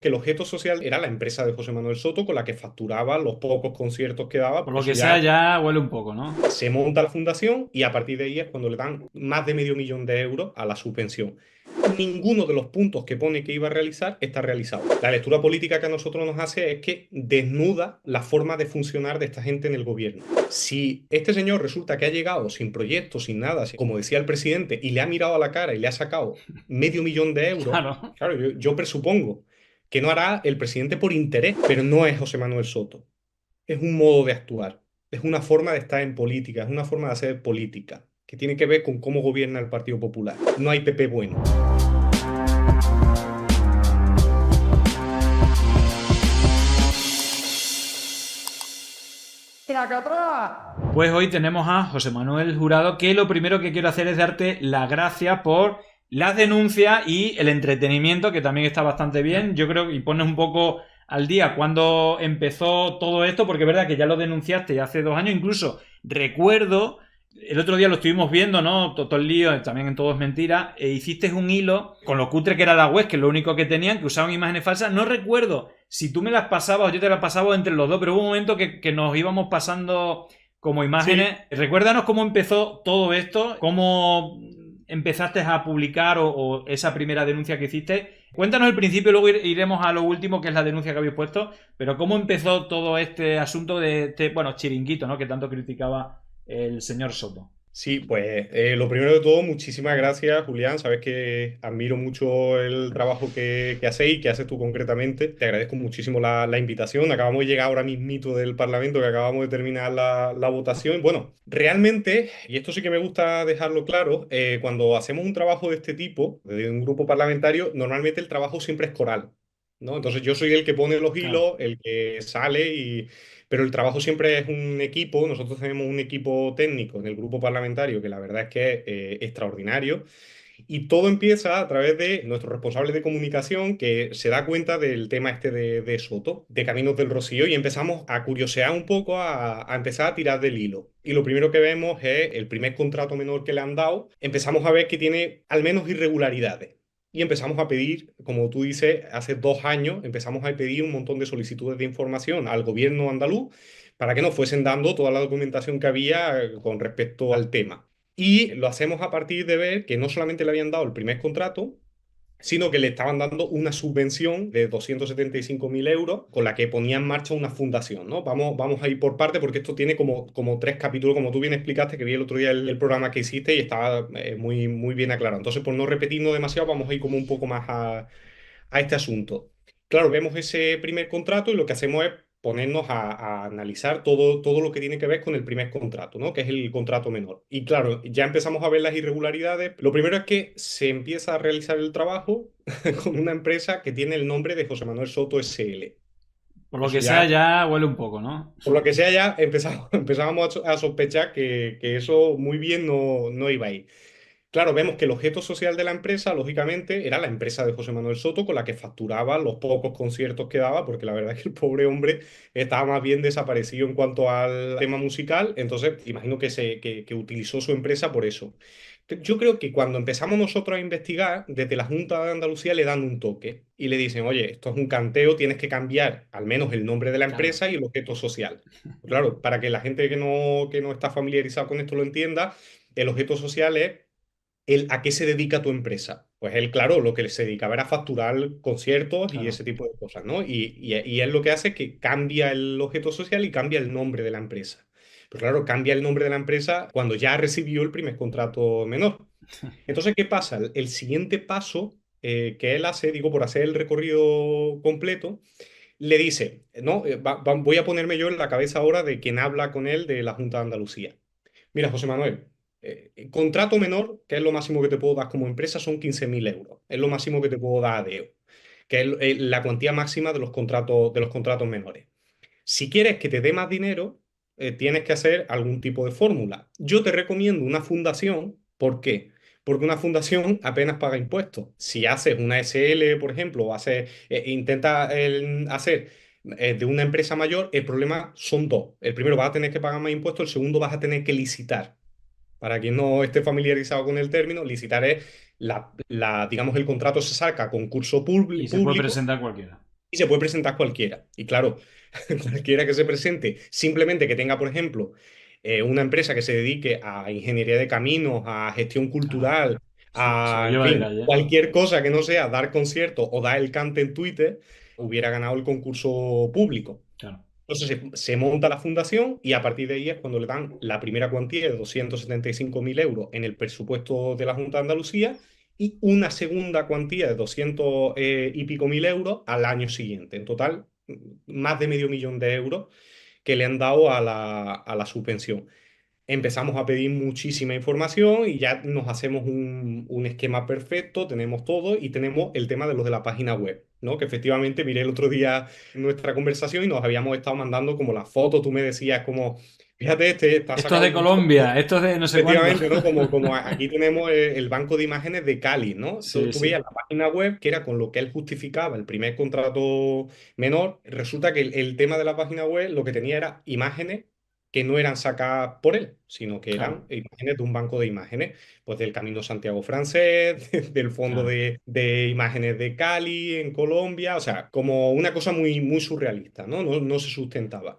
que el objeto social era la empresa de José Manuel Soto con la que facturaba los pocos conciertos que daba. Por lo Eso que sea, ya ya huele un poco, ¿no? se monta la fundación y a partir de ahí es cuando le dan más de medio millón de euros a la subvención. Ninguno de los puntos que pone que iba a realizar está realizado. La lectura política que a nosotros nos hace es que desnuda la forma de funcionar de esta gente en el gobierno. Si este señor resulta que ha llegado sin proyectos, sin nada, como decía el presidente, y le ha mirado a la cara y le ha sacado medio millón de euros, Claro. claro, yo presupongo que no hará el presidente por interés, pero no es José Manuel Soto. Es un modo de actuar, es una forma de estar en política, es una forma de hacer política, que tiene que ver con cómo gobierna el Partido Popular. No hay PP bueno. Pues hoy tenemos a José Manuel Jurado, que lo primero que quiero hacer es darte las gracias por las denuncias y el entretenimiento, que también está bastante bien. Yo creo que pones un poco al día cuando empezó todo esto, porque es verdad que ya lo denunciaste ya hace 2 años. Incluso recuerdo, el otro día lo estuvimos viendo, ¿no? Todo el lío, también en Todo es Mentira, e hiciste un hilo con lo cutre que era la web, que es lo único que tenían, que usaban imágenes falsas. No recuerdo si tú me las pasabas o yo te las pasaba entre los dos, pero hubo un momento que nos íbamos pasando como imágenes. Sí, Recuérdanos cómo empezó todo esto, cómo empezaste a publicar o esa primera denuncia que hiciste. Cuéntanos el principio y luego iremos a lo último, que es la denuncia que habéis puesto, pero cómo empezó todo este asunto de este, bueno, chiringuito, ¿no? Que tanto criticaba el señor Soto. sí, pues lo primero de todo, muchísimas gracias, Julián. Sabes que admiro mucho el trabajo que hacéis y que haces tú concretamente. Te agradezco muchísimo la invitación. Acabamos de llegar ahora mismito del Parlamento, que acabamos de terminar la votación. Bueno, realmente, y esto sí que me gusta dejarlo claro, cuando hacemos un trabajo de este tipo, de un grupo parlamentario, normalmente el trabajo siempre es coral, ¿no? Entonces yo soy el que pone los Claro. hilos, el que sale y pero el trabajo siempre es un equipo. Nosotros tenemos un equipo técnico en el grupo parlamentario que la verdad es que es extraordinario. Y todo empieza a través de nuestro responsable de comunicación que se da cuenta del tema este de Soto, de Caminos del Rocío, y empezamos a curiosear un poco, a empezar a tirar del hilo. Y lo primero que vemos es el primer contrato menor que le han dado. Empezamos a ver que tiene al menos irregularidades. Y empezamos a pedir, como tú dices, hace 2 años empezamos a pedir un montón de solicitudes de información al gobierno andaluz para que nos fuesen dando toda la documentación que había con respecto al tema. Y lo hacemos a partir de ver que no solamente le habían dado el primer contrato, sino que le estaban dando una subvención de 275.000 euros con la que ponía en marcha una fundación, ¿no? Vamos a ir por parte porque esto tiene como 3 capítulos, como tú bien explicaste, que vi el otro día el programa que hiciste y estaba muy, muy bien aclarado. Entonces, por no repetirnos demasiado, vamos a ir como un poco más a este asunto. Claro, vemos ese primer contrato y lo que hacemos es ponernos a analizar todo lo que tiene que ver con el primer contrato, ¿no? Que es el contrato menor. Y claro, ya empezamos a ver las irregularidades. Lo primero es que se empieza a realizar el trabajo con una empresa que tiene el nombre de José Manuel Soto SL. Por lo Eso que sea, ya, ya huele un poco, ¿no? por lo que sea, ya empezábamos a sospechar que eso muy bien no iba a ir. Claro, vemos que el objeto social de la empresa, lógicamente, era la empresa de José Manuel Soto con la que facturaba los pocos conciertos que daba, porque la verdad es que el pobre hombre estaba más bien desaparecido en cuanto al tema musical, entonces imagino que utilizó su empresa por eso. Yo creo que cuando empezamos nosotros a investigar, desde la Junta de Andalucía le dan un toque y le dicen, oye, esto es un canteo, tienes que cambiar al menos el nombre de la Claro. empresa y el objeto social. Claro, para que la gente que no está familiarizada con esto lo entienda, el objeto social es a qué se dedica tu empresa. Pues él, claro, lo que se dedicaba era a facturar conciertos y Claro. ese tipo de cosas, ¿no? Y él lo que hace es que cambia el objeto social y cambia el nombre de la empresa. Pero claro, cambia el nombre de la empresa cuando ya recibió el primer contrato menor. Entonces, ¿qué pasa? El siguiente paso que él hace, digo, por hacer el recorrido completo, le dice, no, voy a ponerme yo en la cabeza ahora de quien habla con él de la Junta de Andalucía. Mira, José Manuel, contrato menor, que es lo máximo que te puedo dar como empresa, son 15.000 euros. Es lo máximo que te puedo dar a DEO, que es la cuantía máxima de los contratos menores. Si quieres que te dé más dinero, tienes que hacer algún tipo de fórmula. Yo te recomiendo una fundación. ¿Por qué? Porque una fundación apenas paga impuestos. Si haces una SL, por ejemplo, o intenta hacer de una empresa mayor, el problema son dos. El primero, vas a tener que pagar más impuestos, el segundo, vas a tener que licitar. Para quien no esté familiarizado con el término, licitar es, digamos, el contrato se saca a concurso Y se puede público presentar cualquiera. y se puede presentar cualquiera. Y claro, cualquiera que se presente, simplemente que tenga, por ejemplo, una empresa que se dedique a ingeniería de caminos, a gestión Claro. cultural, Se lo a, en lleva de fin, calle. cualquier cosa que no sea dar conciertos o dar el cante en Twitter, hubiera ganado el concurso público. Claro. Entonces se monta la fundación y a partir de ahí es cuando le dan la primera cuantía de 275.000 euros en el presupuesto de la Junta de Andalucía y una segunda cuantía de 200 y pico mil euros al año siguiente. En total, más de medio millón de euros que le han dado a la subvención. Empezamos a pedir muchísima información y ya nos hacemos un esquema perfecto, tenemos todo y tenemos el tema de los de la página web, ¿no? Que efectivamente miré el otro día nuestra conversación y nos habíamos estado mandando como las fotos, tú me decías como, fíjate, este está Esto es sacado de de un fondo. Colombia, esto es de no sé cuándo. Efectivamente, ¿no? Como aquí tenemos el banco de imágenes de Cali, ¿no? Sí, Tú sí. veías la página web que era con lo que él justificaba el primer contrato menor. Resulta que el tema de la página web lo que tenía era imágenes que no eran sacadas por él, sino que Claro, eran imágenes de un banco de imágenes, pues del Camino Santiago francés, del fondo claro. de imágenes de Cali, en Colombia, o sea, como una cosa muy, muy surrealista, ¿no? No se sustentaba.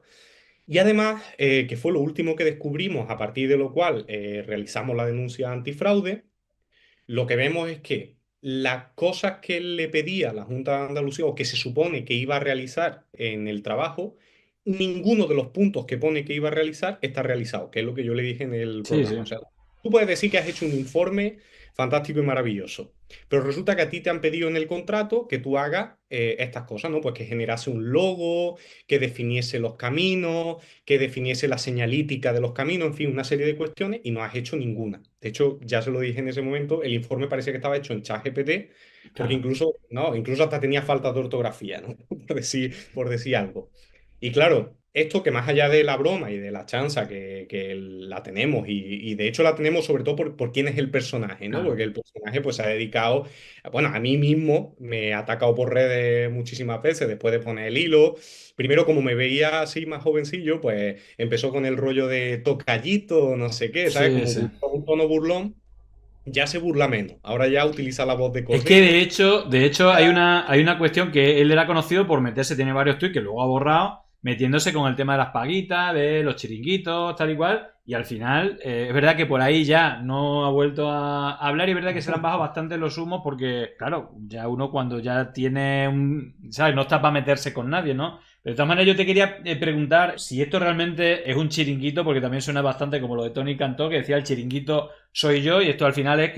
Y además, que fue lo último que descubrimos, a partir de lo cual realizamos la denuncia antifraude, lo que vemos es que las cosas que él le pedía a la Junta de Andalucía o que se supone que iba a realizar en el trabajo, ninguno de los puntos que pone que iba a realizar está realizado, que es lo que yo le dije en el Sí, sí. programa. O sea, tú puedes decir que has hecho un informe fantástico y maravilloso, pero resulta que a ti te han pedido en el contrato que tú hagas estas cosas, ¿no? Pues que generase un logo, que definiese los caminos, que definiese la señalítica de los caminos, en fin, una serie de cuestiones y no has hecho ninguna. De hecho, ya se lo dije en ese momento, el informe parecía que estaba hecho en ChatGPT, porque Claro. incluso, no, incluso hasta tenía faltas de ortografía, ¿no? Por decir algo. Y claro, esto que más allá de la broma y de la chanza que la tenemos, y de hecho la tenemos sobre todo por quién es el personaje, ¿no? Claro. Porque el personaje pues se ha dedicado, bueno, a mí mismo me ha atacado por redes muchísimas veces después de poner el hilo. Primero, como me veía así más jovencillo, pues empezó con el rollo de tocallito, no sé qué, ¿sabes? Sí, Como sí. un tono burlón. Ya se burla menos. Ahora ya utiliza la voz de Es que Cordeiro. de hecho hay una cuestión que él era conocido por meterse, tiene varios tweets que luego ha borrado, metiéndose con el tema de las paguitas, de los chiringuitos, tal y cual, y al final es verdad que por ahí ya no ha vuelto a hablar y es verdad que se le han bajado bastante los humos porque, claro, ya uno cuando ya tiene un, ¿sabes? No está para meterse con nadie, ¿no? Pero de todas maneras yo te quería preguntar si esto realmente es un chiringuito, porque también suena bastante como lo de Tony Cantó, que decía el chiringuito soy yo, y esto al final es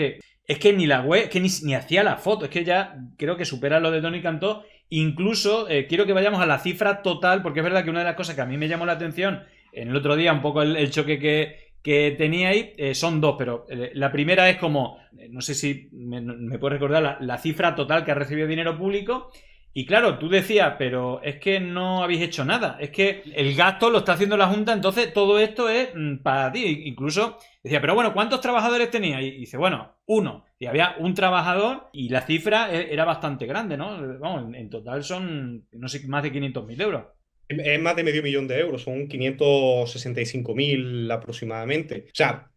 que ni la web, es que ni hacía la foto, es que ya creo que supera lo de Tony Cantó. Incluso quiero que vayamos a la cifra total, porque es verdad que una de las cosas que a mí me llamó la atención en el otro día, un poco el choque que tenía ahí, son dos, pero la primera es como, no sé si me puedes recordar la cifra total que ha recibido dinero público. Y claro, tú decías, pero es que no habéis hecho nada, es que el gasto lo está haciendo la Junta, entonces todo esto es para ti. Incluso decía, pero bueno, ¿cuántos trabajadores tenía? Y dice, bueno, uno. Y había un trabajador y la cifra era bastante grande, ¿no? Vamos, en total son, no sé, más de 500.000 euros. Es más de medio millón de euros, son 565.000 aproximadamente. O sea,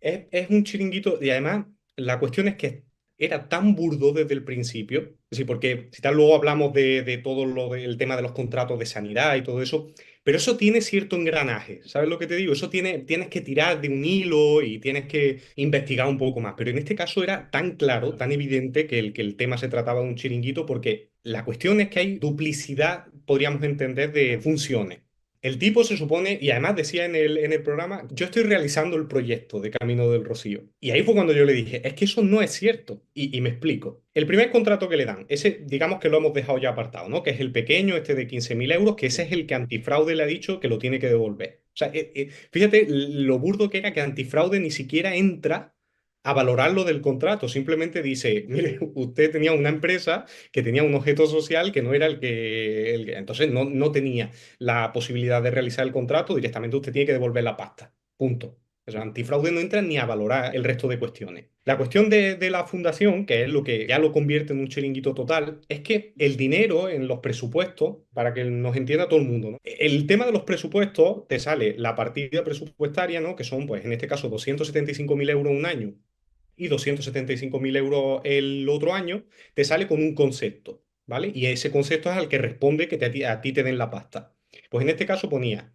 es un chiringuito y además la cuestión es que era tan burdo desde el principio, sí, porque si tal luego hablamos de todo lo del tema de los contratos de sanidad y todo eso, pero eso tiene cierto engranaje, ¿sabes lo que te digo? Eso tienes que tirar de un hilo y tienes que investigar un poco más, pero en este caso era tan claro, tan evidente que el tema se trataba de un chiringuito porque la cuestión es que hay duplicidad, podríamos entender, de funciones. El tipo se supone, y además decía en el programa, yo estoy realizando el proyecto de Camino del Rocío. Y ahí fue cuando yo le dije, es que eso no es cierto. Y me explico. El primer contrato que le dan, ese digamos que lo hemos dejado ya apartado, ¿no? Que es el pequeño, este de 15.000 euros, que ese es el que Antifraude le ha dicho que lo tiene que devolver. O sea, fíjate lo burdo que era que Antifraude ni siquiera entra a valorar lo del contrato. Simplemente dice, mire, usted tenía una empresa que tenía un objeto social que no era entonces no tenía la posibilidad de realizar el contrato, directamente usted tiene que devolver la pasta. Punto. O sea, antifraude no entra ni a valorar el resto de cuestiones. La cuestión de la fundación, que es lo que ya lo convierte en un chiringuito total, es que el dinero en los presupuestos, para que nos entienda todo el mundo, ¿no? El tema de los presupuestos, te sale la partida presupuestaria, ¿no? Que son, pues en este caso, 275.000 euros un año y 275.000 euros el otro año, te sale con un concepto. ¿vale? Y ese concepto es al que responde que a ti te den la pasta. Pues en este caso ponía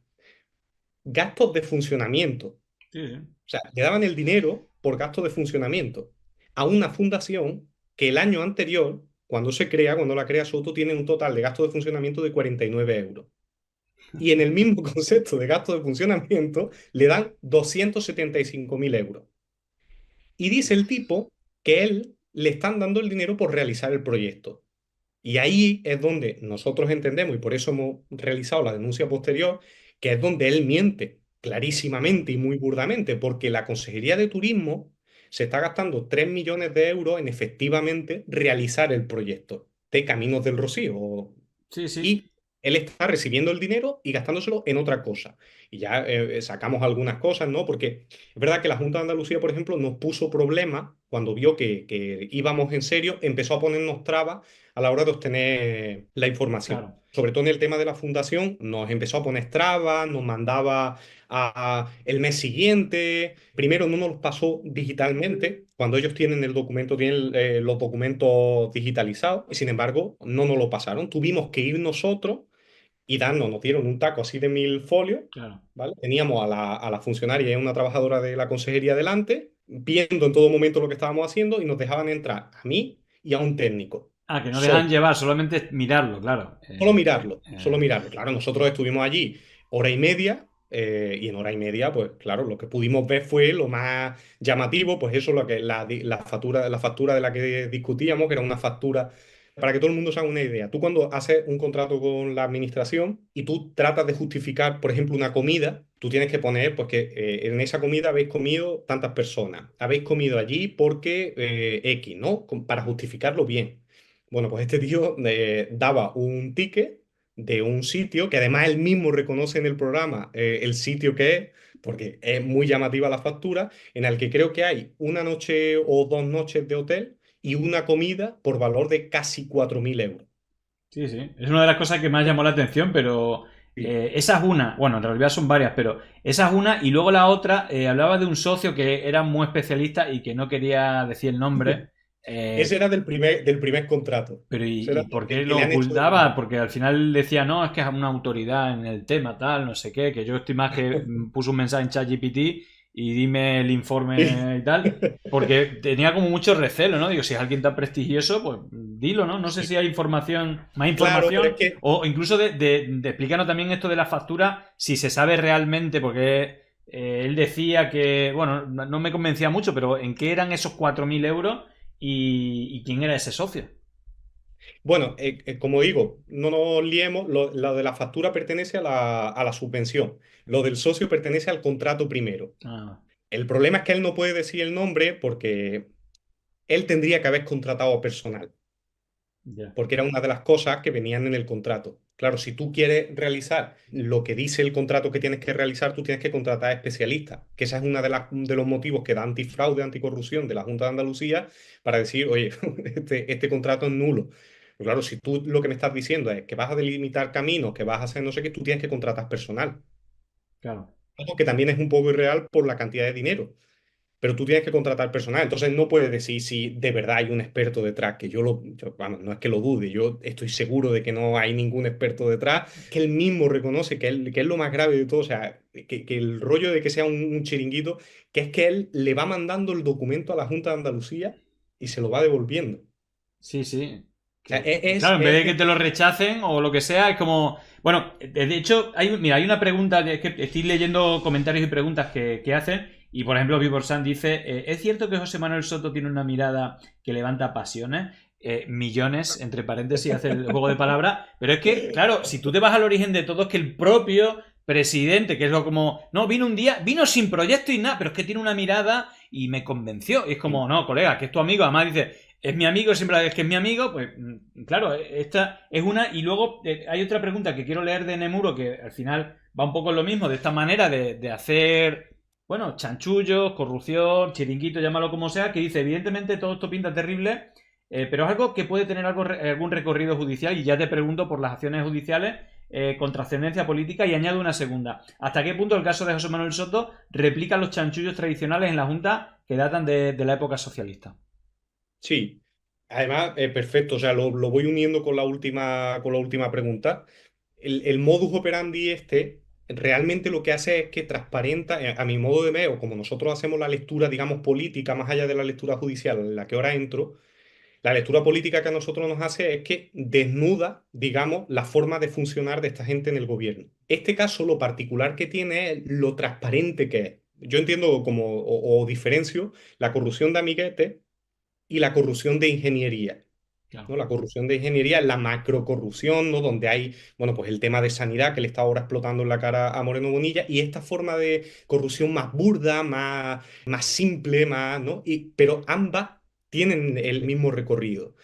gastos de funcionamiento. O Sí, sí. sea, le daban el dinero por gastos de funcionamiento a una fundación que el año anterior, cuando se crea, cuando la crea Soto, tiene un total de gastos de funcionamiento de 49 euros. Y en el mismo concepto de gasto de funcionamiento le dan 275.000 euros. Y dice el tipo que él le están dando el dinero por realizar el proyecto. Y ahí es donde nosotros entendemos, y por eso hemos realizado la denuncia posterior, que es donde él miente clarísimamente y muy burdamente, porque la Consejería de Turismo se está gastando 3 millones de euros en efectivamente realizar el proyecto de Caminos del Rocío. Sí, sí. Y él está recibiendo el dinero y gastándoselo en otra cosa. Y ya sacamos algunas cosas, ¿no? Porque es verdad que la Junta de Andalucía, por ejemplo, nos puso problemas cuando vio que íbamos en serio, empezó a ponernos trabas a la hora de obtener la información. Claro. Sobre todo en el tema de la fundación, nos empezó a poner trabas, nos mandaba el mes siguiente. Primero no nos los pasó digitalmente, cuando ellos tienen el documento, tienen los documentos digitalizados, y sin embargo no nos lo pasaron. Tuvimos que ir nosotros y nos dieron un taco así de 1.000 folios, Claro. ¿vale? Teníamos a la funcionaria y a una trabajadora de la consejería delante, viendo en todo momento lo que estábamos haciendo y nos dejaban entrar a mí y a un técnico. Ah, que no dejan Solo, llevar, solamente mirarlo, claro. solo mirarlo, solo mirarlo. Claro, nosotros estuvimos allí hora y media. Y en hora y media, pues claro, lo que pudimos ver fue lo más llamativo, pues eso, la factura de la que discutíamos, que era una factura. Para que todo el mundo se haga una idea, tú cuando haces un contrato con la administración y tú tratas de justificar, por ejemplo, una comida, tú tienes que poner, pues que en esa comida habéis comido tantas personas, habéis comido allí porque X, ¿no? Para justificarlo bien. Bueno, pues este tío daba un ticket de un sitio que además él mismo reconoce en el programa el sitio que es, porque es muy llamativa la factura, en el que creo que hay una noche o 2 noches de hotel y una comida por valor de casi 4.000 euros. Sí, sí. Es una de las cosas que más llamó la atención, pero Sí. esa es una. Bueno, en realidad son varias, pero esa es una. Y luego la otra, hablaba de un socio que era muy especialista y que no quería decir el nombre. Ese eh, era del primer contrato. pero Ese era y por qué el que le lo han hecho de ocultaba? primer. Porque al final decía, no, es que es una autoridad en el tema, tal, no sé qué, que yo estoy más que puso un mensaje en ChatGPT y dime el informe y tal. Porque tenía como mucho recelo, ¿no? Digo, si es alguien tan prestigioso, pues dilo, ¿no? No sé Sí, si hay información, más claro, pero información, es que o incluso de explícanos también esto de la factura, si se sabe realmente, porque él decía que, bueno, no me convencía mucho, pero ¿en qué eran esos 4.000 euros y quién era ese socio? bueno, como digo, no nos liemos, lo de la factura pertenece a la subvención, lo del socio pertenece al contrato primero. Ah, El problema es que él no puede decir el nombre porque él tendría que haber contratado personal, ya. porque era una de las cosas que venían en el contrato. Claro, si tú quieres realizar lo que dice el contrato que tienes que realizar, tú tienes que contratar especialistas, que esa es una de los motivos que da antifraude, anticorrupción de la Junta de Andalucía para decir, oye, este contrato es nulo. Pero claro, si tú lo que me estás diciendo es que vas a delimitar caminos, que vas a hacer no sé qué, tú tienes que contratar personal. Claro. Algo que también es un poco irreal por la cantidad de dinero, pero tú tienes que contratar personal. Entonces no puedes decir si de verdad hay un experto detrás, que vamos, no es que lo dude, yo estoy seguro de que no hay ningún experto detrás, que él mismo reconoce que es lo más grave de todo, o sea, que el rollo de que sea un chiringuito, que es que él le va mandando el documento a la Junta de Andalucía y se lo va devolviendo. Sí, sí. O sea, Claro, en vez de que te lo rechacen o lo que sea, es como. Bueno, de hecho, mira, hay una pregunta, es que estoy leyendo comentarios y preguntas que hacen, y por ejemplo, Vibor San dice: ¿Es cierto que José Manuel Soto tiene una mirada que levanta pasiones? Millones, entre paréntesis, hace el juego de palabras, pero es que, claro, si tú te vas al origen de todo, es que el propio presidente, que es lo como, no, vino un día, vino sin proyecto y nada, pero es que tiene una mirada y me convenció. Y es como, no, colega, que es tu amigo, además dice, es mi amigo, siempre la vez que es mi amigo, pues claro, esta es una. Y luego hay otra pregunta que quiero leer de Nemuro, que al final va un poco en lo mismo, de esta manera de hacer, bueno, chanchullos, corrupción, chiringuito, llámalo como sea, que dice, evidentemente todo esto pinta terrible, pero es algo que puede tener algún recorrido judicial y ya te pregunto por las acciones judiciales con trascendencia política y añado una segunda. ¿Hasta qué punto el caso de José Manuel Soto replica los chanchullos tradicionales en la Junta que datan de la época socialista? Sí. Además, perfecto, o sea, lo voy uniendo con la última pregunta. El modus operandi este realmente lo que hace es que transparenta, a mi modo de ver, o como nosotros hacemos la lectura, digamos, política, más allá de la lectura judicial en la que ahora entro, la lectura política que a nosotros nos hace es que desnuda, digamos, la forma de funcionar de esta gente en el gobierno. Este caso, lo particular que tiene es lo transparente que es. Yo entiendo como, o diferencio la corrupción de amiguetes y la corrupción de ingeniería. Claro. ¿No? La corrupción de ingeniería es la macrocorrupción, ¿no? Donde hay, bueno, pues el tema de sanidad que le está ahora explotando en la cara a Moreno Bonilla y esta forma de corrupción más burda, más simple, más, ¿no? Pero ambas tienen el mismo recorrido.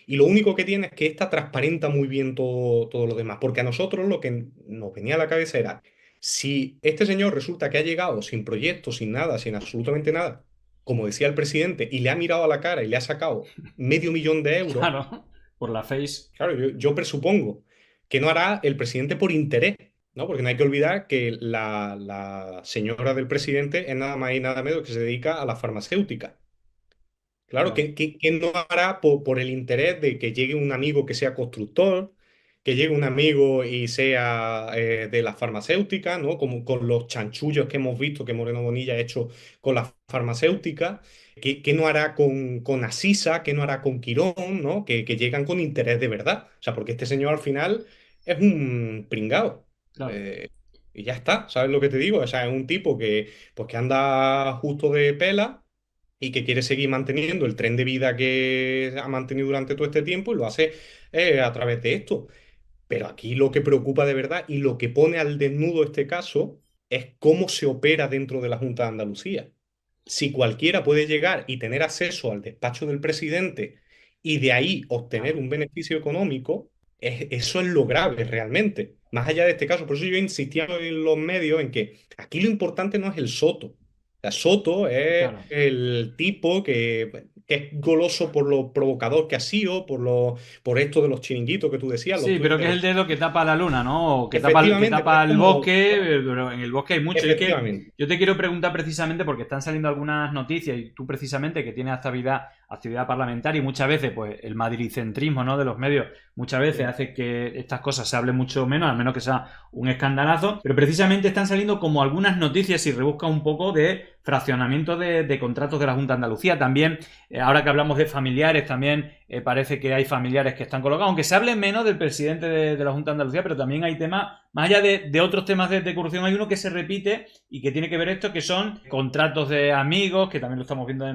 Y lo único que tiene es que esta transparenta muy bien todo lo demás, porque a nosotros lo que nos venía a la cabeza era, si este señor resulta que ha llegado sin proyecto, sin nada, sin absolutamente nada, como decía el presidente, y le ha mirado a la cara y le ha sacado $500.000, Claro, por la face. claro, yo presupongo que no hará el presidente por interés, ¿no? Porque no hay que olvidar que la señora del presidente es nada más y nada menos que se dedica a la farmacéutica. Claro, Claro. ¿qué no hará por el interés de que llegue un amigo que sea constructor, que llegue un amigo y sea de la farmacéutica, ¿no? Como con los chanchullos que hemos visto que Moreno Bonilla ha hecho con la farmacéutica? ¿Qué no hará con Asisa? ¿Qué no hará con Quirón? ¿No? Que llegan con interés de verdad. O sea, porque este señor al final es un pringao. Claro. Eh, y ya está, ¿sabes lo que te digo? O sea, es un tipo pues, que anda justo de pela y que quiere seguir manteniendo el tren de vida que ha mantenido durante todo este tiempo y lo hace a través de esto. Pero aquí lo que preocupa de verdad y lo que pone al desnudo este caso es cómo se opera dentro de la Junta de Andalucía. Si cualquiera puede llegar y tener acceso al despacho del presidente y de ahí obtener Claro. un beneficio económico, eso es lo grave realmente. Más allá de este caso, por eso yo insistía en los medios en que aquí lo importante no es el Soto. O sea, Soto es Claro. el tipo que es goloso por lo provocador que ha sido, por esto de los chiringuitos que tú decías, Sí, pero de que es el los... dedo que tapa la luna, ¿no? O que Efectivamente, pero tapa es el como... bosque, pero en el bosque hay mucho. Y es que Efectivamente. yo te quiero preguntar precisamente porque están saliendo algunas noticias y tú precisamente que tienes actividad parlamentaria y muchas veces, pues el madricentrismo, ¿no? De los medios muchas veces hace que estas cosas se hablen mucho menos, al menos que sea un escandalazo. Pero precisamente están saliendo como algunas noticias y rebusca un poco de fraccionamiento de contratos de la Junta de Andalucía. También, ahora que hablamos de familiares, también parece que hay familiares que están colocados, aunque se hable menos del presidente de la Junta de Andalucía, pero también hay temas, más allá de otros temas de corrupción, hay uno que se repite y que tiene que ver esto, que son contratos de amigos, que también lo estamos viendo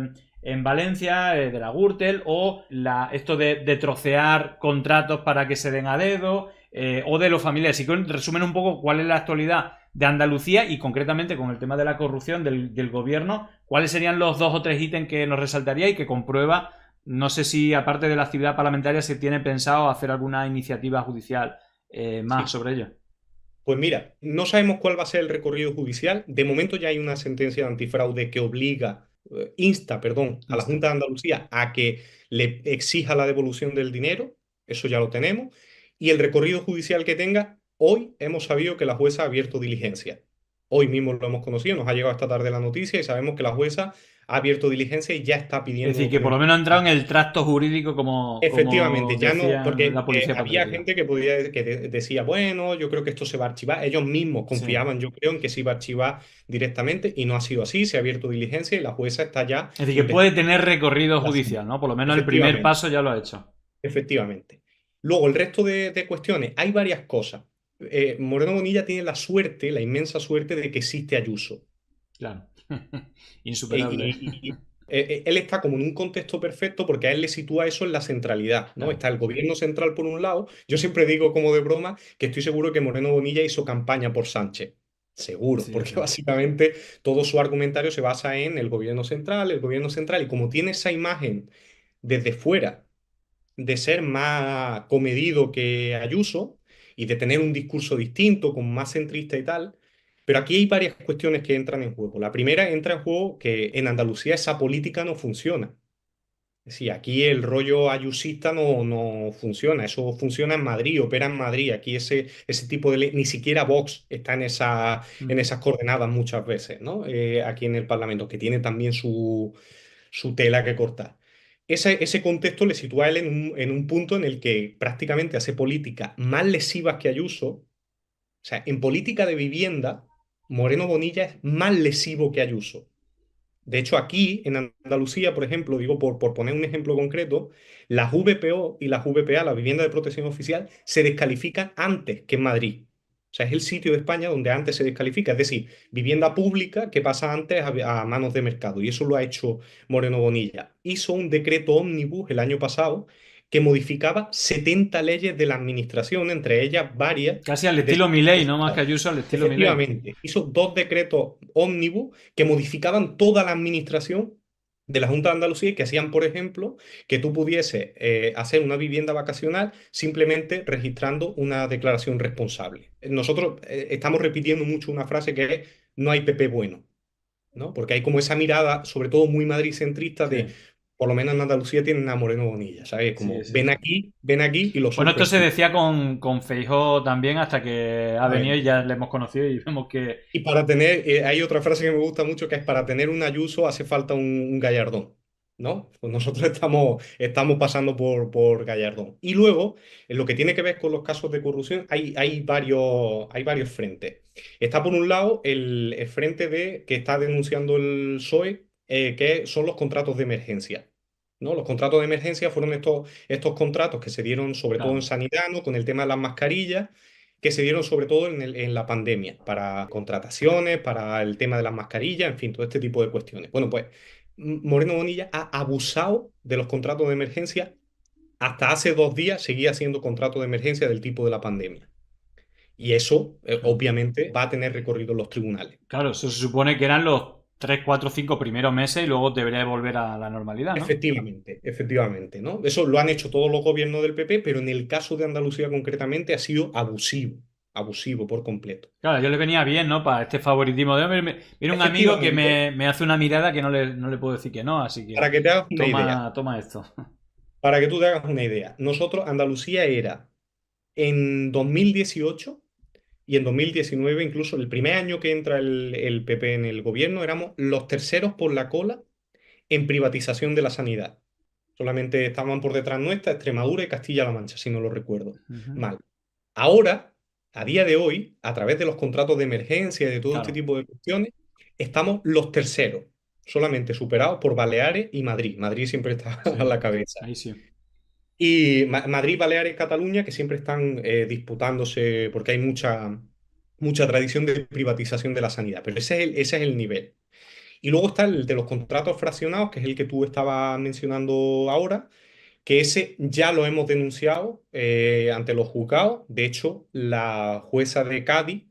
en Valencia, de la Gürtel, o esto de trocear contratos para que se den a dedo, o de los familiares. Si quieren resumen un poco cuál es la actualidad de Andalucía y concretamente con el tema de la corrupción del gobierno, cuáles serían los 2 o 3 ítems que nos resaltaría y que comprueba. No sé si aparte de la actividad parlamentaria se tiene pensado hacer alguna iniciativa judicial más Sí. sobre ello. Pues mira, no sabemos cuál va a ser el recorrido judicial. De momento ya hay una sentencia de antifraude que insta, perdón, a la Insta. Junta de Andalucía a que le exija la devolución del dinero. Eso ya lo tenemos. Y el recorrido judicial que tenga, hoy hemos sabido que la jueza ha abierto diligencia. Hoy mismo lo hemos conocido, nos ha llegado esta tarde la noticia y sabemos que la jueza ha abierto diligencia y ya está Es pidiendo decir, que por lo menos ha documentación. entrado en el tracto jurídico como Efectivamente, ya no, decía la porque policía había patriótica. gente decía, bueno, yo creo que esto se va a archivar. Ellos mismos Sí. confiaban, yo creo, en que se iba a archivar directamente y no ha sido así. Se ha abierto diligencia y la jueza está ya Es decir, que puede investigando tener recorrido el asunto. judicial, ¿no? Por lo menos el primer Efectivamente, paso ya lo ha hecho. efectivamente. Luego, el resto de cuestiones, hay varias cosas. Moreno Bonilla tiene la suerte, la inmensa suerte de que existe Ayuso. Claro. E- Insuperable. él está como en un contexto perfecto porque a él le sitúa eso en la centralidad, ¿no? Claro. Está el gobierno central por un lado. Yo siempre digo como de broma que estoy seguro que Moreno Bonilla hizo campaña por Sánchez. Seguro, Sí, porque sí. básicamente todo su argumentario se basa en el gobierno central, y como tiene esa imagen desde fuera de ser más comedido que Ayuso y de tener un discurso distinto, como más centrista y tal. Pero aquí hay varias cuestiones que entran en juego. La primera entra en juego que en Andalucía esa política no funciona. Es decir, aquí el rollo ayusista no funciona. Eso funciona en Madrid, opera en Madrid. Aquí ese tipo de ley, ni siquiera Vox está en Mm. esas coordenadas muchas veces, ¿no? Aquí en el Parlamento, que tiene también su tela que cortar. ese contexto le sitúa a él en un punto en el que prácticamente hace políticas más lesivas que Ayuso. O sea, en política de vivienda, Moreno Bonilla es más lesivo que Ayuso. De hecho, aquí en Andalucía, por ejemplo, digo por poner un ejemplo concreto, las VPO y las VPA, la vivienda de protección oficial, se descalifican antes que en Madrid. O sea, es el sitio de España donde antes se descalifica. Es decir, vivienda pública que pasa antes a manos de mercado. Y eso lo ha hecho Moreno Bonilla. Hizo un decreto ómnibus el año pasado que modificaba 70 leyes de la administración, entre ellas varias Casi al de estilo Milei, no más que servicios. Ayuso, al estilo Milei. Efectivamente, hizo dos decretos ómnibus que modificaban toda la administración de la Junta de Andalucía y que hacían, por ejemplo, que tú pudieses hacer una vivienda vacacional simplemente registrando una declaración responsable. Nosotros estamos repitiendo mucho una frase que es no hay PP bueno, ¿no? Porque hay como esa mirada, sobre todo muy madricentrista, de Sí, por lo menos en Andalucía tienen a Moreno Bonilla, ¿sabes? sí, Como sí. ven aquí y lo Bueno, esto sufres se tú. decía con Feijóo también hasta que ha A ver, venido y ya le hemos conocido y vemos que... y para tener, hay otra frase que me gusta mucho que es para tener un Ayuso hace falta un Gallardón, ¿no? Pues nosotros estamos pasando por Gallardón. Y luego, en lo que tiene que ver con los casos de corrupción, hay varios frentes. Está por un lado el frente que está denunciando el PSOE, que son los contratos de emergencia. ¿No? Los contratos de emergencia fueron estos contratos que se dieron sobre todo en Claro, sanidad, ¿no? Con el tema de las mascarillas que se dieron sobre todo en la pandemia, para contrataciones, para el tema de las mascarillas, en fin, todo este tipo de cuestiones. Bueno, pues Moreno Bonilla ha abusado de los contratos de emergencia. Hasta hace 2 días seguía haciendo contratos de emergencia del tipo de la pandemia. Y eso, claro. obviamente, va a tener recorrido en los tribunales. Claro, eso se supone que eran los 3, 4, 5 primeros meses y luego debería de volver a la normalidad, ¿no? Efectivamente, ¿no? Eso lo han hecho todos los gobiernos del PP, pero en el caso de Andalucía concretamente ha sido abusivo, abusivo por completo. Claro, yo le venía bien, ¿no? Para este favoritismo de hombre. Viene un amigo que Efectivamente, me hace una mirada que no le puedo decir que no, así que para que te hagas una idea, toma esto. para que tú te hagas una idea, nosotros, Andalucía era en 2018 y en 2019, incluso el primer año que entra el PP en el gobierno, éramos los terceros por la cola en privatización de la sanidad. Solamente estaban por detrás nuestra Extremadura y Castilla-La Mancha, si no lo recuerdo Ujú. mal. Ahora, a día de hoy, a través de los contratos de emergencia y de todo este Claro, tipo de cuestiones, estamos los terceros, solamente superados por Baleares y Madrid. Madrid siempre está a sí, la cabeza. ahí sí. Y Madrid, Baleares, Cataluña, que siempre están disputándose, porque hay mucha tradición de privatización de la sanidad, pero ese es el nivel. Y luego está el de los contratos fraccionados, que es el que tú estabas mencionando ahora, que ese ya lo hemos denunciado ante los juzgados. De hecho, la jueza de Cádiz,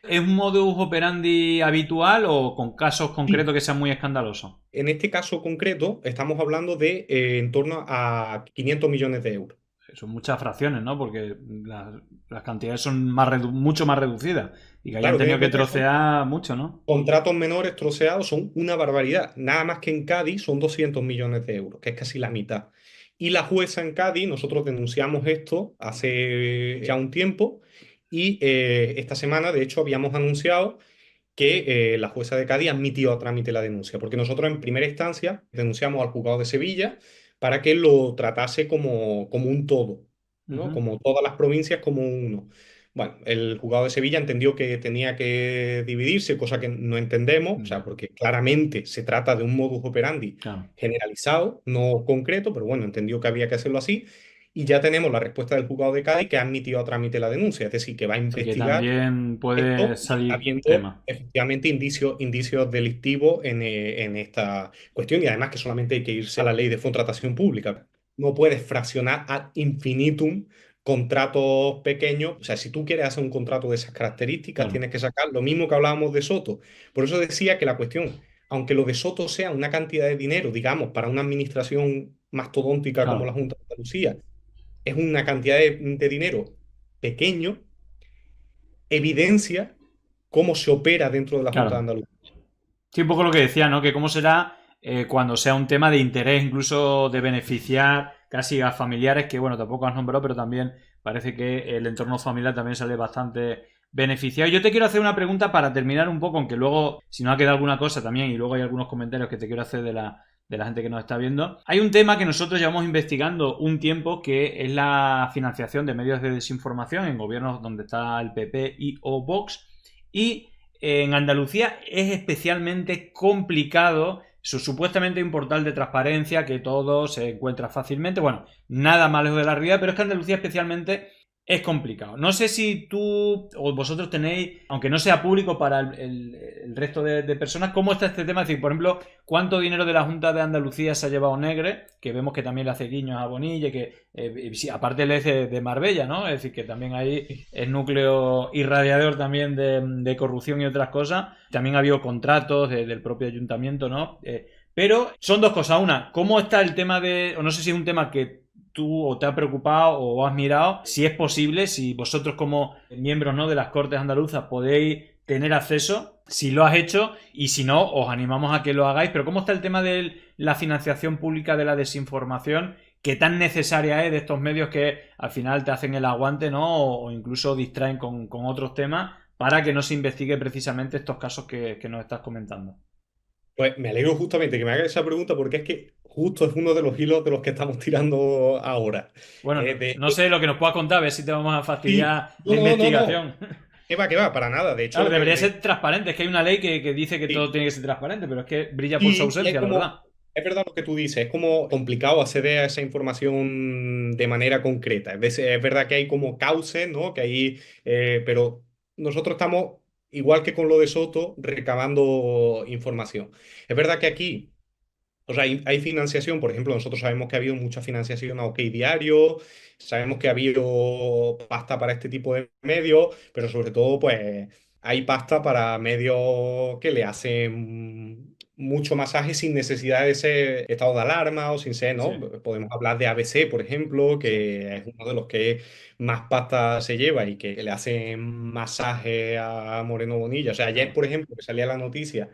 ¿Es un modus operandi habitual o con casos sí, concretos que sean muy escandalosos? en este caso concreto estamos hablando de en torno a 500 millones de euros. Son muchas fracciones, ¿no? Porque las cantidades son mucho más reducidas y que hayan Claro, ten tenido en que cuenta que son trocear mucho, ¿no? contratos menores troceados, son una barbaridad. Nada más que en Cádiz son 200 millones de euros, que es casi la mitad. Y la jueza en Cádiz, nosotros denunciamos esto hace ya un tiempo y esta semana, de hecho, habíamos anunciado que la jueza de Cádiz admitió a trámite la denuncia, porque nosotros en primera instancia denunciamos al juzgado de Sevilla para que lo tratase como un todo, ¿no? Ujú. Como todas las provincias como uno. Bueno, el juzgado de Sevilla entendió que tenía que dividirse, cosa que no entendemos, o sea, Ya, porque claramente se trata de un modus operandi claro. generalizado, no concreto, pero bueno, entendió que había que hacerlo así. Y ya tenemos la respuesta del juzgado de Cádiz que ha admitido a trámite la denuncia, es decir, que va a Así que investigar también puede esto y está salir habiendo tema. efectivamente indicios delictivos en esta cuestión y además que solamente hay que irse a la ley de contratación pública. No puedes fraccionar ad infinitum contratos pequeños. O sea, si tú quieres hacer un contrato de esas características, Claro, tienes que sacar lo mismo que hablábamos de Soto. Por eso decía que la cuestión, aunque lo de Soto sea una cantidad de dinero, digamos, para una administración mastodóntica como la claro, Junta de Andalucía, es una cantidad de dinero pequeño, evidencia cómo se opera dentro de la Junta de claro. Andalucía. Sí, un poco lo que decía, ¿no? Que cómo será cuando sea un tema de interés, incluso de beneficiar casi a familiares, que bueno, tampoco has nombrado, pero también parece que el entorno familiar también sale bastante beneficiado. Yo te quiero hacer una pregunta para terminar un poco, aunque luego, si no ha quedado alguna cosa también, y luego hay algunos comentarios que te quiero hacer de la gente que nos está viendo. Hay un tema que nosotros llevamos investigando un tiempo, que es la financiación de medios de desinformación en gobiernos donde está el PP y o Vox. Y en Andalucía es especialmente complicado. Supuestamente hay un portal de transparencia que todo se encuentra fácilmente. Bueno, nada más lejos de la realidad, pero es que Andalucía especialmente es complicado. No sé si tú o vosotros tenéis, aunque no sea público para el resto de personas, ¿cómo está este tema? Es decir, por ejemplo, ¿cuánto dinero de la Junta de Andalucía se ha llevado Negre? Que vemos que también le hace guiños a Bonilla, que sí, aparte le hace de Marbella, ¿no? Es decir, que también hay el núcleo irradiador también de corrupción y otras cosas. También ha habido contratos del propio ayuntamiento, ¿no? Pero son dos cosas. Una, ¿cómo está el tema o no sé si es un tema que tú o te ha preocupado o has mirado, si es posible, si vosotros como miembros, ¿no?, de las Cortes andaluzas podéis tener acceso, si lo has hecho, y si no, os animamos a que lo hagáis. Pero ¿cómo está el tema de la financiación pública de la desinformación, que tan necesaria es de estos medios que al final te hacen el aguante, ¿no?, o incluso distraen con otros temas para que no se investigue precisamente estos casos que nos estás comentando? Pues me alegro justamente que me hagas esa pregunta porque es que justo es uno de los hilos de los que estamos tirando ahora. Bueno, De, no sé lo que nos puedas contar, a ver si te vamos a sí, fastidiar no, la no, no, no. investigación. Que va, para nada. De hecho, Claro, debería ser transparente. Es que hay una ley que dice que todo sí, tiene que ser transparente, pero es que brilla por su y es ausencia, la verdad. como, es verdad lo que tú dices, es como complicado acceder a esa información de manera concreta. Es verdad que hay como cauces, ¿no? Que hay, pero nosotros estamos, igual que con lo de Soto, recabando información. Es verdad que aquí. O sea, hay financiación, por ejemplo, nosotros sabemos que ha habido mucha financiación a OK Diario, sabemos que ha habido pasta para este tipo de medios, pero sobre todo, pues, hay pasta para medios que le hacen mucho masaje sin necesidad de ese estado de alarma o sin ser, Sí, ¿no? Podemos hablar de ABC, por ejemplo, sí, que es uno de los que más pasta se lleva y que le hacen masaje a Moreno Bonilla. O sea, ayer, claro. por ejemplo, que salía la noticia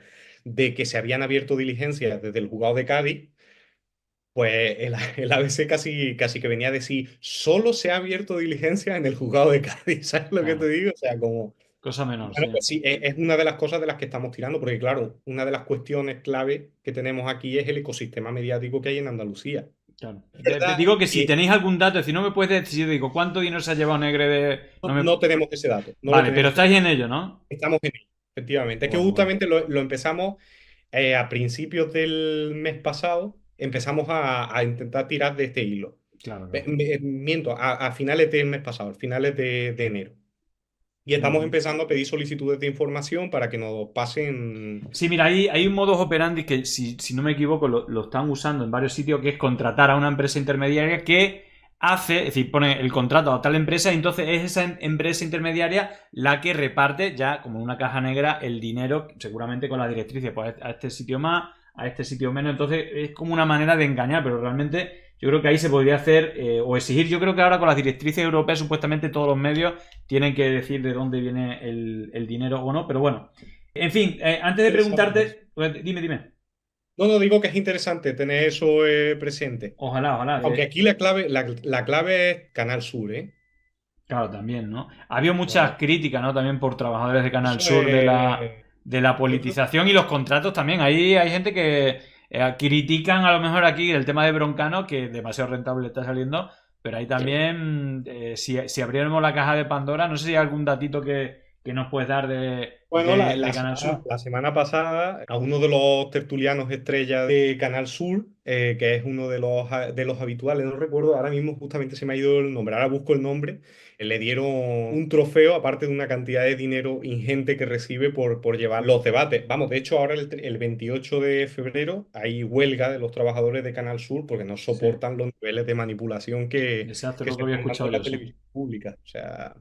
de que se habían abierto diligencias desde el juzgado de Cádiz, pues el ABC casi que venía a decir, solo se ha abierto diligencia en el juzgado de Cádiz, ¿sabes lo que te Claro. digo? O sea, como, Cosa menor, bueno, sí. pues sí, es una de las cosas de las que estamos tirando, porque claro, una de las cuestiones clave que tenemos aquí es el ecosistema mediático que hay en Andalucía. Claro. Es Te verdad digo que si que tenéis algún dato, si no me puedes decir, yo digo, ¿cuánto dinero se ha llevado Negre de...? No me... no tenemos ese dato, no lo Vale, pero tenemos. estáis en ello, ¿no? Estamos en ello, efectivamente. Es que Bueno, bueno. justamente lo empezamos a principios del mes pasado, empezamos a intentar tirar de este hilo. Claro, claro. Miento, a finales del mes pasado, a finales de enero. Y estamos Ujú. empezando a pedir solicitudes de información para que nos pasen. Sí, mira, hay un modus operandi que, si no me equivoco, lo están usando en varios sitios, que es contratar a una empresa intermediaria que hace, es decir, pone el contrato a tal empresa y entonces es esa empresa intermediaria la que reparte ya como en una caja negra el dinero, seguramente con las directrices, pues a este sitio más, a este sitio menos. Entonces es como una manera de engañar, pero realmente yo creo que ahí se podría hacer o exigir. Yo creo que ahora con las directrices europeas supuestamente todos los medios tienen que decir de dónde viene el dinero o no, pero bueno. En fin, antes de Interesante. preguntarte, pues, dime. No, no, digo que es interesante tener eso presente. Ojalá, ojalá. Aunque aquí la clave es Canal Sur, ¿eh? Claro, también, ¿no? Ha habido muchas Claro. críticas, ¿no? También por trabajadores de Canal Eso Sur es. de la Yo creo. politización y los contratos también. Ahí hay gente que critican a lo mejor aquí el tema de Broncano, que demasiado rentable está saliendo, pero ahí también, si abriéramos la caja de Pandora, no sé si hay algún datito que nos puedes dar Bueno, de Canal Sur. la semana pasada a uno de los tertulianos estrella de Canal Sur, que es uno de los habituales, no recuerdo, ahora mismo justamente se me ha ido el nombre, ahora busco el nombre, le dieron un trofeo aparte de una cantidad de dinero ingente que recibe por llevar los debates. Vamos, de hecho ahora el 28 de febrero hay huelga de los trabajadores de Canal Sur porque no Sí, soportan los niveles de manipulación exacto, que lo se que había están dando escuchado en la yo, sí. televisión pública. O sea.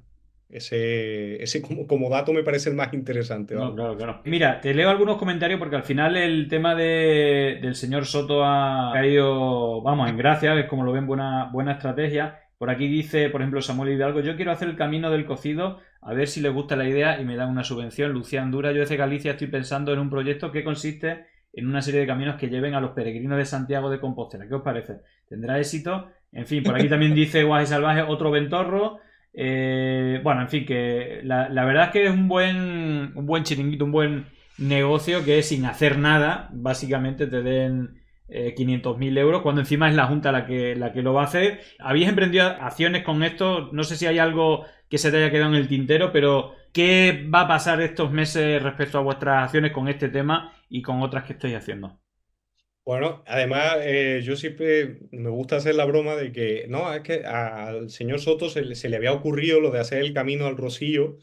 Ese como dato me parece el más interesante, No, vamos. claro, claro. Mira, te leo algunos comentarios porque al final el tema del señor Soto ha caído, vamos, en gracia, es como lo ven, buena estrategia. Por aquí dice, por ejemplo, Samuel Hidalgo, yo quiero hacer el camino del cocido, a ver si les gusta la idea y me dan una subvención. Lucía Dura, yo desde Galicia estoy pensando en un proyecto que consiste en una serie de caminos que lleven a los peregrinos de Santiago de Compostela. ¿Qué os parece? ¿Tendrá éxito? En fin, por aquí también dice Guaje Salvaje, otro ventorro. Bueno, en fin, que la verdad es que es un buen chiringuito, un buen negocio que sin hacer nada, básicamente te den 500.000 euros, cuando encima es la Junta la que lo va a hacer. ¿Habéis emprendido acciones con esto? No sé si hay algo que se te haya quedado en el tintero, pero ¿qué va a pasar estos meses respecto a vuestras acciones con este tema y con otras que estáis haciendo? Bueno, además, yo siempre me gusta hacer la broma de que, no, es que al señor Soto se le había ocurrido lo de hacer el camino al Rocío,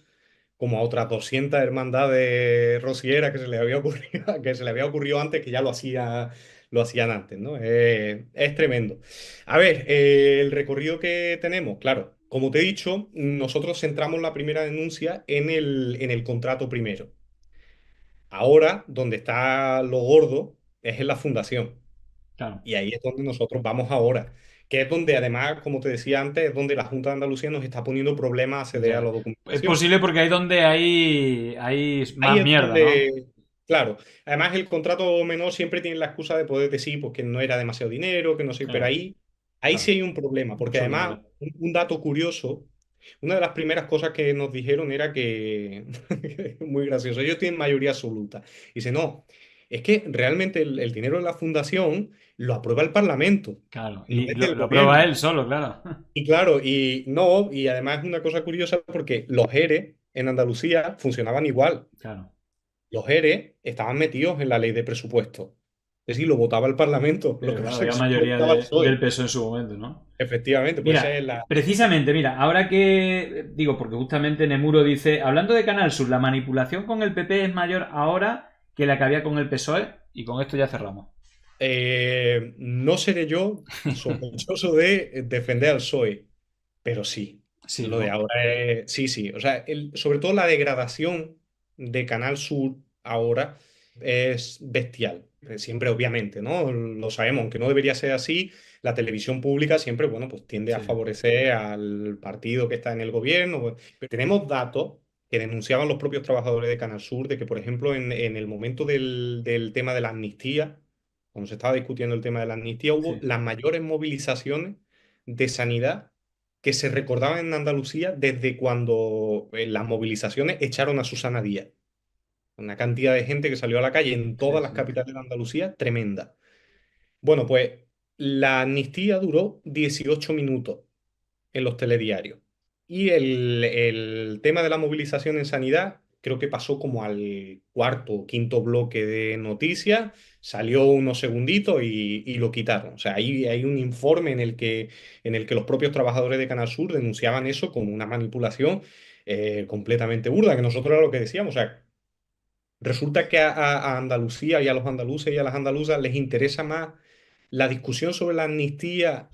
como a otras 200 hermandades rocieras que se le había ocurrido, que se le había ocurrido antes, que ya lo hacían antes, ¿no? Es tremendo. A ver, el recorrido que tenemos, claro, como te he dicho, nosotros centramos la primera denuncia en el contrato primero. Ahora, donde está lo gordo, es en la fundación. Claro. Y ahí es donde nosotros vamos ahora, que es donde además, como te decía antes, es donde la Junta de Andalucía nos está poniendo problemas a acceder a Ya. la Es documentación. posible porque ahí donde hay Ahí más es mierda, ¿no? donde, claro, además el contrato menor siempre tiene la excusa de poder decir pues, que no era demasiado dinero, que no sé, pero Claro, ahí sí claro. hay un problema, porque Mucho además, dinero. un dato curioso, una de las primeras cosas que nos dijeron era que, muy gracioso, ellos tienen mayoría absoluta. Dice, no, es que realmente el dinero de la fundación lo aprueba el Parlamento, Claro. no Y es lo, del lo prueba gobierno. él solo, claro. Y claro, y no, y además es una cosa curiosa porque los ERE en Andalucía funcionaban igual. Claro. Los ERE estaban metidos en la ley de presupuesto. Es decir, lo votaba el Parlamento. Lo Pero que claro, pasa es había que solo lo mayoría votaba el del PSOE. peso en su momento, ¿no? Efectivamente, pues esa es Mira, la... precisamente, mira, ahora que digo, porque justamente Nemuro dice, hablando de Canal Sur, la manipulación con el PP es mayor ahora que la que había con el PSOE, y con esto ya cerramos. No seré yo sospechoso de defender al PSOE, pero sí, Sí, lo de ¿no? ahora es... Sí, sí, o sea, sobre todo la degradación de Canal Sur ahora es bestial. Siempre, obviamente, ¿no? Lo sabemos, aunque no debería ser así, la televisión pública siempre, bueno, pues tiende a Sí, favorecer al partido que está en el gobierno. Pero tenemos datos que denunciaban los propios trabajadores de Canal Sur de que, por ejemplo, en el momento del tema de la amnistía, cuando se estaba discutiendo el tema de la amnistía, hubo sí, las mayores movilizaciones de sanidad que se recordaban en Andalucía desde cuando en las movilizaciones echaron a Susana Díaz. Una cantidad de gente que salió a la calle en sí, todas las sí. capitales de Andalucía, tremenda. Bueno, pues la amnistía duró 18 minutos en los telediarios. Y el tema de la movilización en sanidad creo que pasó como al cuarto o quinto bloque de noticias, salió unos segunditos y lo quitaron. O sea, ahí hay un informe en el que los propios trabajadores de Canal Sur denunciaban eso como una manipulación completamente burda, que nosotros era lo que decíamos. O sea, resulta que a Andalucía y a los andaluces y a las andaluzas les interesa más la discusión sobre la amnistía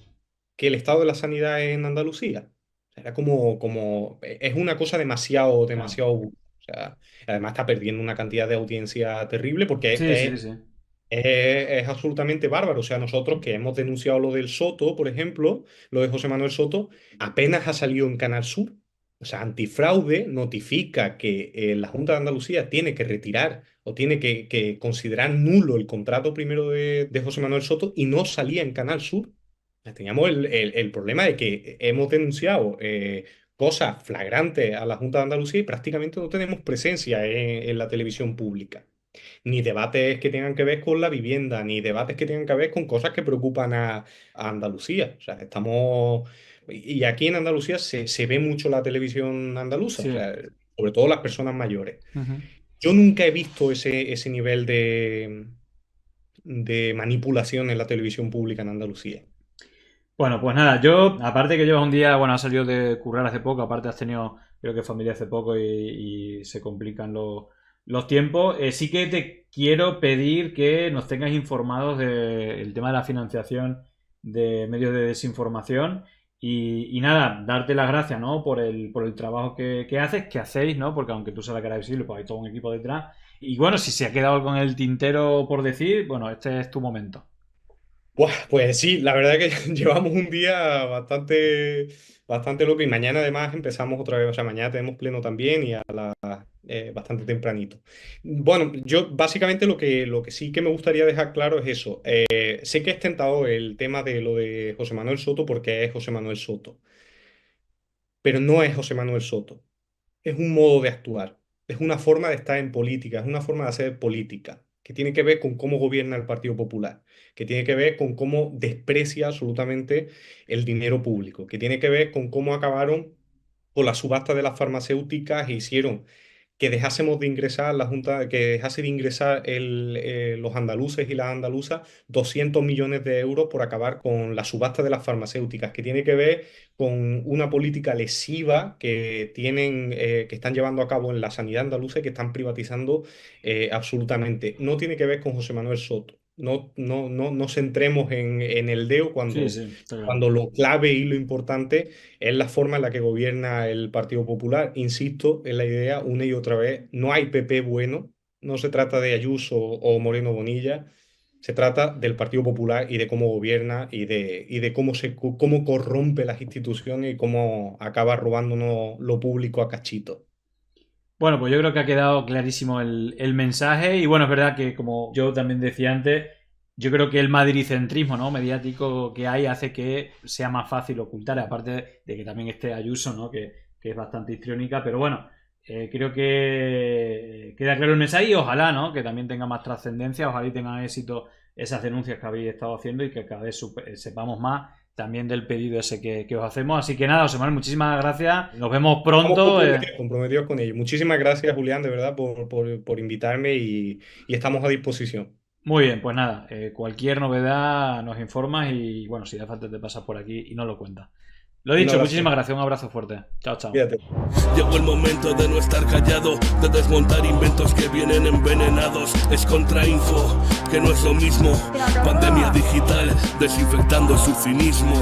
que el estado de la sanidad en Andalucía. Era es una cosa demasiado, Claro. demasiado... O sea, además está perdiendo una cantidad de audiencia terrible porque Sí, sí, sí. es absolutamente bárbaro. O sea, nosotros que hemos denunciado lo del Soto, por ejemplo, lo de José Manuel Soto, apenas ha salido en Canal Sur. O sea, Antifraude notifica que la Junta de Andalucía tiene que retirar o tiene que considerar nulo el contrato primero de José Manuel Soto y no salía en Canal Sur. Teníamos el problema de que hemos denunciado cosas flagrantes a la Junta de Andalucía y prácticamente no tenemos presencia en la televisión pública. Ni debates que tengan que ver con la vivienda, ni debates que tengan que ver con cosas que preocupan a Andalucía. O sea, estamos... Y aquí en Andalucía se ve mucho la televisión andaluza, o Sí. sea, sobre todo las personas mayores. Ujú. Yo nunca he visto ese nivel de manipulación en la televisión pública en Andalucía. Bueno, pues nada, yo, aparte que llevas un día, bueno, has salido de currar hace poco, aparte has tenido, creo que familia hace poco y se complican los tiempos, sí que te quiero pedir que nos tengas informados del tema de la financiación de medios de desinformación y nada, darte las gracias, ¿no? Por el trabajo que haces, que hacéis, ¿no? Porque aunque tú seas la cara visible, pues hay todo un equipo detrás. Y bueno, si se ha quedado algo en el tintero por decir, bueno, este es tu momento. Buah, pues sí, la verdad que llevamos un día bastante, bastante loco y mañana además empezamos otra vez, o sea, mañana tenemos pleno también y bastante tempranito. Bueno, yo básicamente lo que sí que me gustaría dejar claro es eso. Sé que es tentado el tema de lo de José Manuel Soto porque es José Manuel Soto, pero no es José Manuel Soto. Es un modo de actuar, es una forma de estar en política, es una forma de hacer política, que tiene que ver con cómo gobierna el Partido Popular, que tiene que ver con cómo desprecia absolutamente el dinero público, que tiene que ver con cómo acabaron con la subasta de las farmacéuticas e hicieron que dejásemos de ingresar la Junta, que dejase de ingresar los andaluces y las andaluzas 200 millones de euros por acabar con la subasta de las farmacéuticas, que tiene que ver con una política lesiva que están llevando a cabo en la sanidad andaluza y que están privatizando absolutamente. No tiene que ver con José Manuel Soto. No nos centremos en el deo Sí, cuando, sí, está claro. cuando lo clave y lo importante es la forma en la que gobierna el Partido Popular. Insisto en la idea una y otra vez, no hay PP bueno, no se trata de Ayuso o Moreno Bonilla, se trata del Partido Popular y de cómo gobierna y de cómo corrompe las instituciones y cómo acaba robándonos lo público a cachito. Bueno, pues yo creo que ha quedado clarísimo el mensaje y bueno, es verdad que como yo también decía antes, yo creo que el madricentrismo, ¿no?, mediático que hay hace que sea más fácil ocultar, aparte de que también esté Ayuso, ¿no?, que es bastante histriónica, pero bueno, creo que queda claro el mensaje y ojalá, ¿no?, que también tenga más trascendencia, ojalá y tengan éxito esas denuncias que habéis estado haciendo y que cada vez sepamos más también del pedido ese que os hacemos. Así que nada, José Manuel, muchísimas gracias. Nos vemos Estamos pronto. comprometidos con ello. Muchísimas gracias, Julián, de verdad, por invitarme y estamos a disposición. Muy bien, pues nada, cualquier novedad nos informas y bueno, si da falta te pasas por aquí y nos lo cuentas. Lo Un dicho, abrazo. muchísimas gracias, un abrazo fuerte. Chao, chao. Cuídate. Llegó el momento de no estar callado, de desmontar inventos que vienen envenenados. Es contrainfo, que no es lo mismo. Pandemia digital, desinfectando su cinismo.